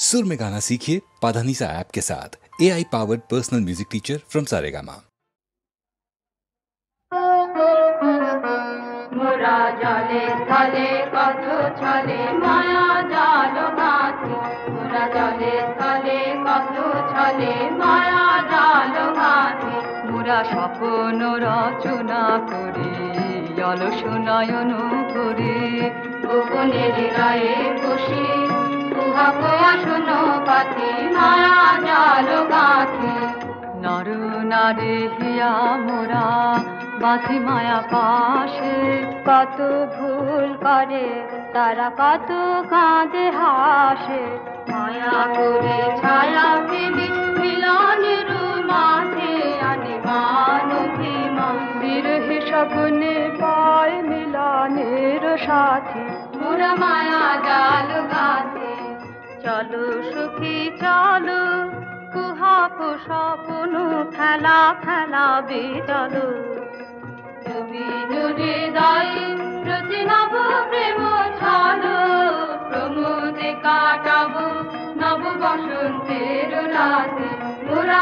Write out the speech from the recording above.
सुर में गाना सीखिए पाधानीसा ऐप के साथ। AI powered personal music teacher from Saregama. मोरा जले स्थले कत छले माया जाल गाथि, मोरा जले स्थले कत छले माया जाल गाथि, मोरा স্বপ্ন রচনা করি অলস নয়ন করি, গোপনের রায়ে বসি উহা আসন পাতি মায়া জাল গাথি। নর নারী হিয়া মোরা বাঁধি মায়া পাশে, কত ভুল করে তারা কত কাঁদে হাসে, মায়া করে ছায়া ফেলি মিলনের মাঝে আনে মান অভিমান, বিরহে স্বপ্নে পায় মিলনের সাথী, মোরা মায়া জাল গাথি। চলো সুখী চলো কুহাপ স্বপ্ন খেলা খেলাবে চলো, তুমি হৃদয় রচি নব প্রেম ছলো, প্রমোদে কাটাবো নব বসন্তের রাতে, মোরা